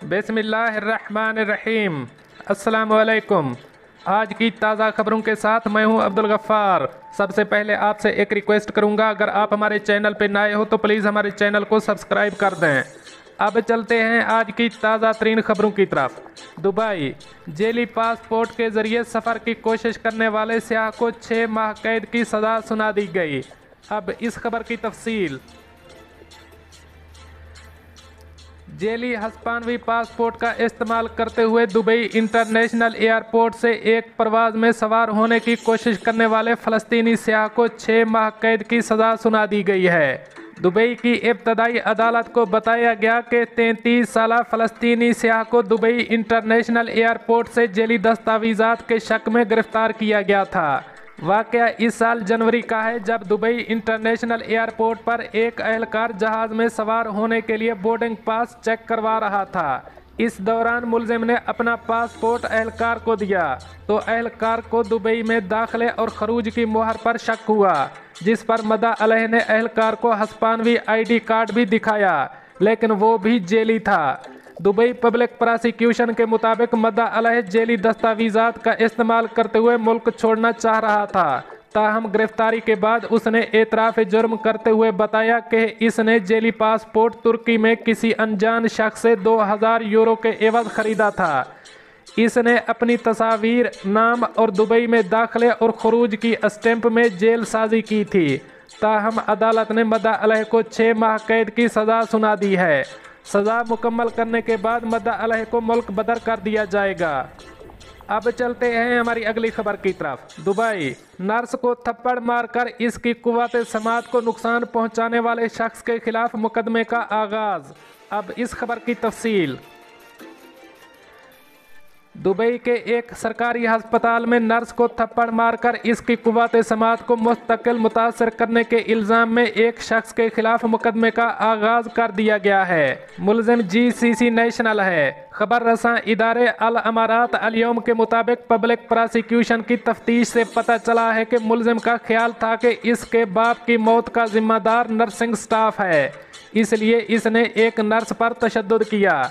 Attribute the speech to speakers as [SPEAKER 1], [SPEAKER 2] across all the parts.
[SPEAKER 1] बिस्मिल्लाहिर्रहमानिर्रहीम। अस्सलामुअलैकुम। आज की ताज़ा खबरों के साथ मैं हूं अब्दुल गफ्फार। सबसे पहले आपसे एक रिक्वेस्ट करूंगा, अगर आप हमारे चैनल पर नए हो तो प्लीज़ हमारे चैनल को सब्सक्राइब कर दें। अब चलते हैं आज की ताज़ा तरीन खबरों की तरफ। दुबई जेली पासपोर्ट के ज़रिए सफ़र की कोशिश करने वाले सियाह को 6 माह कैद की सज़ा सुना दी गई। अब इस खबर की तफसील। जेली हस्पानवी पासपोर्ट का इस्तेमाल करते हुए दुबई इंटरनेशनल एयरपोर्ट से एक परवाज़ में सवार होने की कोशिश करने वाले फ़लस्तीनी सियाह को 6 माह कैद की सज़ा सुना दी गई है। दुबई की इब्तदाई अदालत को बताया गया कि 33 साला फ़लस्तीनी सियाह को दुबई इंटरनेशनल एयरपोर्ट से जेली दस्तावेज़ात के शक में गिरफ्तार किया गया था। वाक़या इस साल जनवरी का है, जब दुबई इंटरनेशनल एयरपोर्ट पर एक एहलकार जहाज़ में सवार होने के लिए बोर्डिंग पास चेक करवा रहा था। इस दौरान मुलजिम ने अपना पासपोर्ट एहलकार को दिया तो एहलकार को दुबई में दाखिले और खरूज की मुहर पर शक हुआ, जिस पर मदा अलैह ने एहलकार को हस्पानवी ID कार्ड भी दिखाया, लेकिन वो भी जेली था। दुबई पब्लिक प्रोसिक्यूशन के मुताबिक मदा अलैह जेली दस्तावेज़ात का इस्तेमाल करते हुए मुल्क छोड़ना चाह रहा था। ताहम गिरफ्तारी के बाद उसने एतराफ़ जुर्म करते हुए बताया कि इसने जेली पासपोर्ट तुर्की में किसी अनजान शख्स से 2000 यूरो के एवज खरीदा था। इसने अपनी तस्वीर, नाम और दुबई में दाखिले और खरूज की स्टैंप में जेल साजी की थी। ताहम अदालत ने मदा अलैह को 6 माह कैद की सज़ा सुना दी है। सज़ा मुकम्मल करने के बाद मदा अलैह को मुल्क बदर कर दिया जाएगा। अब चलते हैं हमारी अगली खबर की तरफ। दुबई नर्स को थप्पड़ मारकर इसकी कुव्वत समात को नुकसान पहुंचाने वाले शख्स के खिलाफ मुकदमे का आगाज। अब इस खबर की तफसील। दुबई के एक सरकारी अस्पताल में नर्स को थप्पड़ मारकर इसकी कुव्वत समात को मुस्तकिल मुतासर करने के इल्ज़ाम में एक शख्स के खिलाफ मुकदमे का आगाज कर दिया गया है। मुलजिम GCC नेशनल है। खबर रसां इदारे अल अमारात अल यौम के मुताबिक पब्लिक प्रोसिक्यूशन की तफ्तीश से पता चला है कि मुलजिम का ख्याल था कि इसके बाप की मौत का जिम्मेदार नर्सिंग स्टाफ है, इसलिए इसने एक नर्स पर तशद्दुद किया।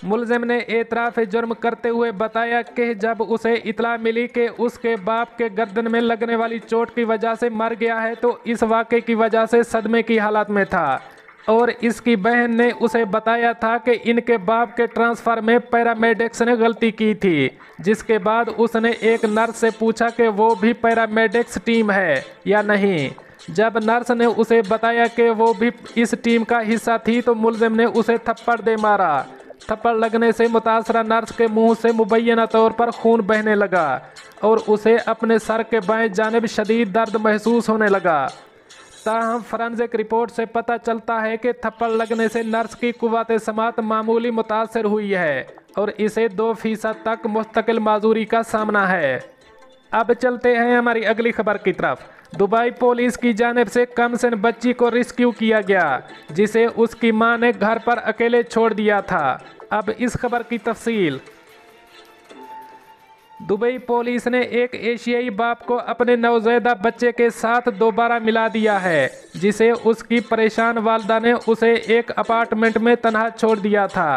[SPEAKER 1] मुलजिम ने एतराफ़ जुर्म करते हुए बताया कि जब उसे इतला मिली कि उसके बाप के गर्दन में लगने वाली चोट की वजह से मर गया है तो इस वाक़े की वजह से सदमे की हालत में था और इसकी बहन ने उसे बताया था कि इनके बाप के ट्रांसफ़र में पैरामेडिक्स ने गलती की थी। जिसके बाद उसने एक नर्स से पूछा कि वो भी पैरामेडिक्स टीम है या नहीं। जब नर्स ने उसे बताया कि वो भी इस टीम का हिस्सा थी तो मुलजिम ने उसे थप्पड़ दे मारा। थप्पड़ लगने से मुतासरा नर्स के मुंह से मुबैना तौर पर खून बहने लगा और उसे अपने सर के बाएं जानिब शदीद दर्द महसूस होने लगा। ताहम फॉरेंसिक रिपोर्ट से पता चलता है कि थप्पड़ लगने से नर्स की कुव्वत समात मामूली मुतासर हुई है और इसे 2% तक मुस्तकिल माजूरी का सामना है। अब चलते हैं हमारी अगली खबर की तरफ। दुबई पुलिस की जानिब से कमसिन बच्ची को रेस्क्यू किया गया, जिसे उसकी मां ने घर पर अकेले छोड़ दिया था। अब इस खबर की तफसील। दुबई पुलिस ने एक एशियाई बाप को अपने नवज़ैदा बच्चे के साथ दोबारा मिला दिया है, जिसे उसकी परेशान वालदा ने उसे एक अपार्टमेंट में तनहा छोड़ दिया था।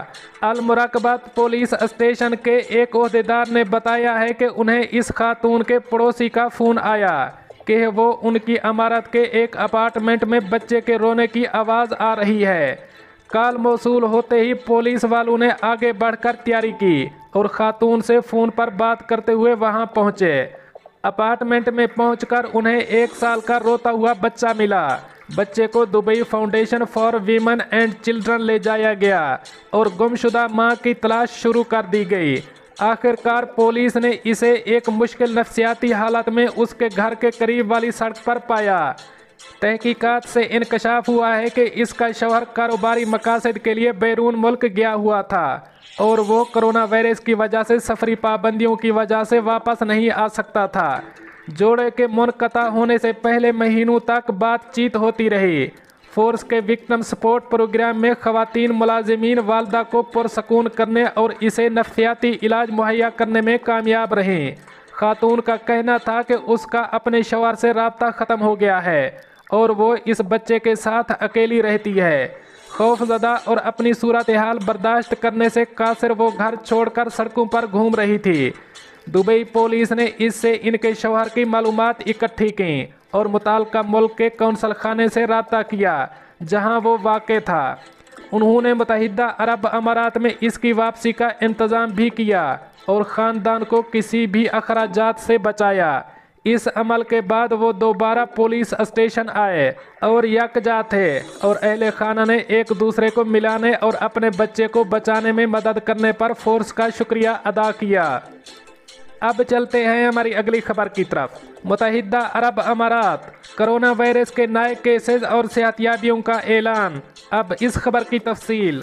[SPEAKER 1] अल मुराकबत पुलिस स्टेशन के एक ओहदेदार ने बताया है कि उन्हें इस खातून के पड़ोसी का फ़ोन आया कि वो उनकी इमारत के एक अपार्टमेंट में बच्चे के रोने की आवाज़ आ रही है। कॉल मौसूल होते ही पुलिस वालों ने आगे बढ़कर तैयारी की और खातून से फ़ोन पर बात करते हुए वहां पहुंचे। अपार्टमेंट में पहुंचकर उन्हें 1 साल का रोता हुआ बच्चा मिला। बच्चे को Dubai foundation for women and children ले जाया गया और गुमशुदा मां की तलाश शुरू कर दी गई। आखिरकार पुलिस ने इसे एक मुश्किल नफ्सियाती हालत में उसके घर के करीब वाली सड़क पर पाया। तहकीकात से इंकशाफ हुआ है कि इसका शौहर कारोबारी मकासद के लिए बैरून मुल्क गया हुआ था और वो कोरोना वायरस की वजह से सफरी पाबंदियों की वजह से वापस नहीं आ सकता था। जोड़े के मुनक़ता होने से पहले महीनों तक बातचीत होती रही। फोर्स के विक्टिम सपोर्ट प्रोग्राम में ख़वातीन मुलाजिमीन वालदा को पुरसकून करने और इसे नफ्सियाती इलाज मुहैया करने में कामयाब रहीं। खातून का कहना था कि उसका अपने शौहर से राब्ता ख़त्म हो गया है और वो इस बच्चे के साथ अकेली रहती है। खौफजदा और अपनी सूरत हाल बर्दाश्त करने से कासिर वो घर छोड़कर सड़कों पर घूम रही थी। दुबई पुलिस ने इससे इनके शौहर की मालूमात इकट्ठी की और मुताल्लिका मुल्क के कौंसल खाने से रब्ता किया जहां वो वाक़ था। उन्होंने मुत्तहिदा अरब अमारात में इसकी वापसी का इंतज़ाम भी किया और ख़ानदान को किसी भी अखराजात से बचाया। इस अमल के बाद वो दोबारा पुलिस स्टेशन आए और यकजा थे और अहले खाना ने एक दूसरे को मिलाने और अपने बच्चे को बचाने में मदद करने पर फोर्स का शुक्रिया अदा किया। अब चलते हैं हमारी अगली खबर की तरफ। मुत्तहिदा अरब अमारात, कोरोना वायरस के नए केसेस और सेहतियाबियों का ऐलान। अब इस खबर की तफसील।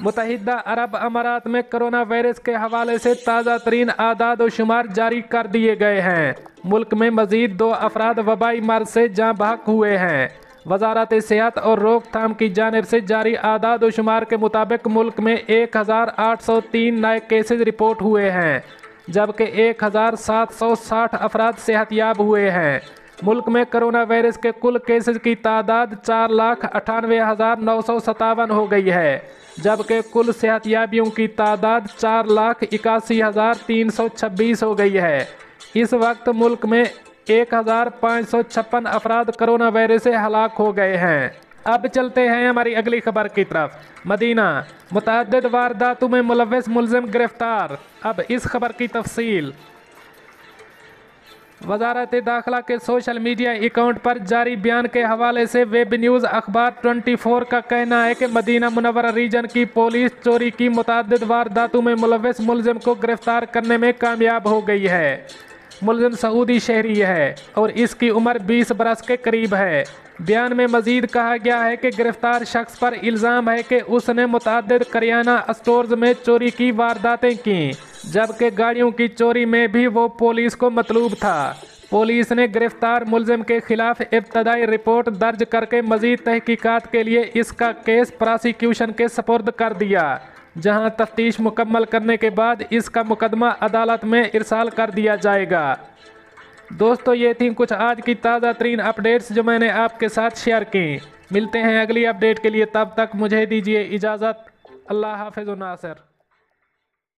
[SPEAKER 1] मुत्तहिदा अरब अमारात में कोरोना वायरस के हवाले से ताज़ा तरीन आदाद व शुमार जारी कर दिए गए हैं। मुल्क में मज़ीद 2 अफराद वबाई मर्ज से जाँ बहक हुए हैं। वजारत सेहत और रोकथाम की जानिब से जारी आदाद व शुमार के मुताबिक मुल्क में 1803 नए केसेज रिपोर्ट हुए हैं, जबकि 1760 अफराद सेहतयाब हुए हैं। मुल्क में कोरोना वायरस के कुल केसेज की तादाद 4,98,957 हो गई है, जबकि कुल सेहतयाबियों की तादाद 4,81,326 हो गई है। इस वक्त मुल्क में 1,556 अफराद कोरोना वायरस से हलाक हो गए हैं। अब चलते हैं हमारी अगली खबर की तरफ। मदीना, मुतअद्दिद वारदातों में मुलव्वस मुलजिम गिरफ्तार। अब इस खबर की तफसील। वजारत दाखिला के सोशल मीडिया अकाउंट पर जारी बयान के हवाले से वेब न्यूज़ अखबार 24 का कहना है कि मदीना मुनव्वरा रीजन की पुलिस चोरी की मुतअद्दिद वारदातों में मुलव्वस मुलजिम को गिरफ्तार करने में कामयाब हो गई है। मुलजिम सऊदी शहरी है और इसकी उम्र 20 बरस के करीब है। बयान में मजीद कहा गया है कि गिरफ्तार शख्स पर इल्ज़ाम है कि उसने मुतअद्दिद करियाना स्टोर्स में चोरी की वारदातें की, जबकि गाड़ियों की चोरी में भी वो पुलिस को मतलूब था। पुलिस ने गिरफ्तार मुलजिम के खिलाफ इब्तदाई रिपोर्ट दर्ज करके मजीद तहकीकात के लिए इसका केस प्रोसिक्यूशन के सपुर्द कर दिया, जहां तफ्तीश मुकम्मल करने के बाद इसका मुकदमा अदालत में इरसाल कर दिया जाएगा। दोस्तों, ये थी कुछ आज की ताज़ा तरीन अपडेट्स जो मैंने आपके साथ शेयर की। मिलते हैं अगली अपडेट के लिए, तब तक मुझे दीजिए इजाज़त। अल्लाह हाफ़िज़ व नासिर।